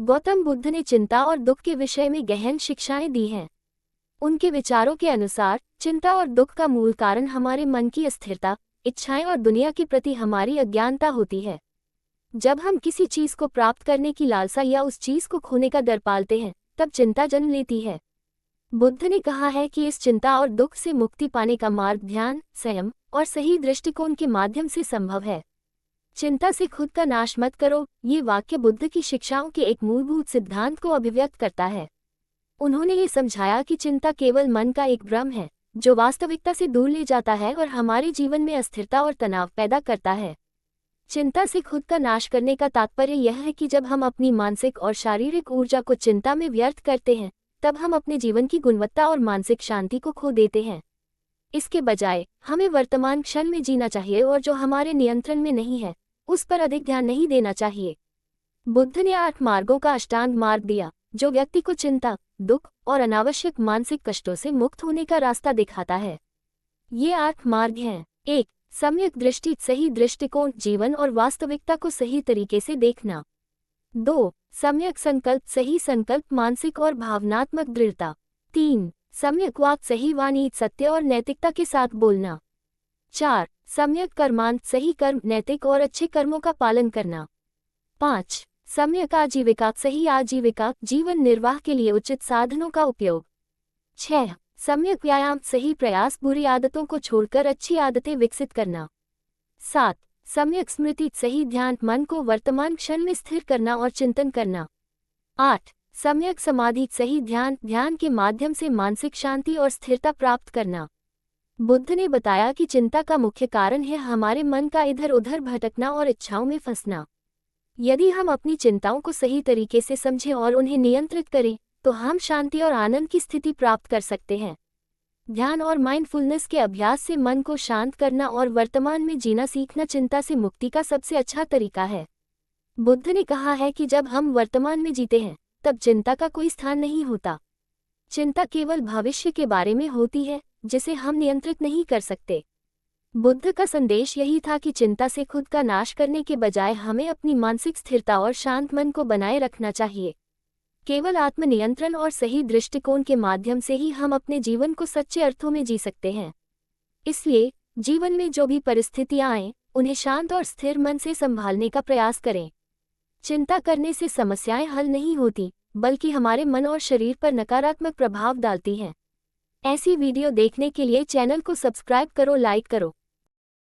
गौतम बुद्ध ने चिंता और दुख के विषय में गहन शिक्षाएं दी हैं। उनके विचारों के अनुसार चिंता और दुख का मूल कारण हमारे मन की अस्थिरता, इच्छाएं और दुनिया के प्रति हमारी अज्ञानता होती है। जब हम किसी चीज को प्राप्त करने की लालसा या उस चीज को खोने का डर पालते हैं, तब चिंता जन्म लेती है। बुद्ध ने कहा है कि इस चिंता और दुख से मुक्ति पाने का मार्ग ध्यान, संयम और सही दृष्टिकोण के माध्यम से संभव है। चिंता से खुद का नाश मत करो, ये वाक्य बुद्ध की शिक्षाओं के एक मूलभूत सिद्धांत को अभिव्यक्त करता है। उन्होंने ये समझाया कि चिंता केवल मन का एक भ्रम है, जो वास्तविकता से दूर ले जाता है और हमारे जीवन में अस्थिरता और तनाव पैदा करता है। चिंता से खुद का नाश करने का तात्पर्य यह है कि जब हम अपनी मानसिक और शारीरिक ऊर्जा को चिंता में व्यर्थ करते हैं, तब हम अपने जीवन की गुणवत्ता और मानसिक शांति को खो देते हैं। इसके बजाय हमें वर्तमान क्षण में जीना चाहिए और जो हमारे नियंत्रण में नहीं है, उस पर अधिक ध्यान नहीं देना चाहिए। बुद्ध ने 8 मार्गों का अष्टांग मार्ग दिया, जो व्यक्ति को चिंता, दुख और अनावश्यक मानसिक कष्टों से मुक्त होने का रास्ता दिखाता है। ये 8 मार्ग हैं। 1. सम्यक दृष्टि, सही दृष्टिकोण, जीवन और वास्तविकता को सही तरीके से देखना। 2. सम्यक संकल्प, सही संकल्प, मानसिक और भावनात्मक दृढ़ता। 3. सम्यक वाक, सही वाणी, सत्य और नैतिकता के साथ बोलना। 4. सम्यक कर्मांत, सही कर्म, नैतिक और अच्छे कर्मों का पालन करना। 5. सम्यक आजीविका, सही आजीविका, जीवन निर्वाह के लिए उचित साधनों का उपयोग। 6. सम्यक व्यायाम, सही प्रयास, बुरी आदतों को छोड़कर अच्छी आदतें विकसित करना। 7. सम्यक स्मृति, सही ध्यान, मन को वर्तमान क्षण में स्थिर करना और चिंतन करना। 8. सम्यक समाधि, सही ध्यान, ध्यान के माध्यम से मानसिक शांति और स्थिरता प्राप्त करना। बुद्ध ने बताया कि चिंता का मुख्य कारण है हमारे मन का इधर उधर भटकना और इच्छाओं में फंसना। यदि हम अपनी चिंताओं को सही तरीके से समझें और उन्हें नियंत्रित करें, तो हम शांति और आनंद की स्थिति प्राप्त कर सकते हैं। ध्यान और माइंडफुलनेस के अभ्यास से मन को शांत करना और वर्तमान में जीना सीखना चिंता से मुक्ति का सबसे अच्छा तरीका है। बुद्ध ने कहा है कि जब हम वर्तमान में जीते हैं, तब चिंता का कोई स्थान नहीं होता। चिंता केवल भविष्य के बारे में होती है, जिसे हम नियंत्रित नहीं कर सकते। बुद्ध का संदेश यही था कि चिंता से खुद का नाश करने के बजाय हमें अपनी मानसिक स्थिरता और शांत मन को बनाए रखना चाहिए। केवल आत्मनियंत्रण और सही दृष्टिकोण के माध्यम से ही हम अपने जीवन को सच्चे अर्थों में जी सकते हैं। इसलिए जीवन में जो भी परिस्थितियां आएं, उन्हें शांत और स्थिर मन से संभालने का प्रयास करें। चिंता करने से समस्याएं हल नहीं होती, बल्कि हमारे मन और शरीर पर नकारात्मक प्रभाव डालती हैं। ऐसी वीडियो देखने के लिए चैनल को सब्सक्राइब करो, लाइक करो।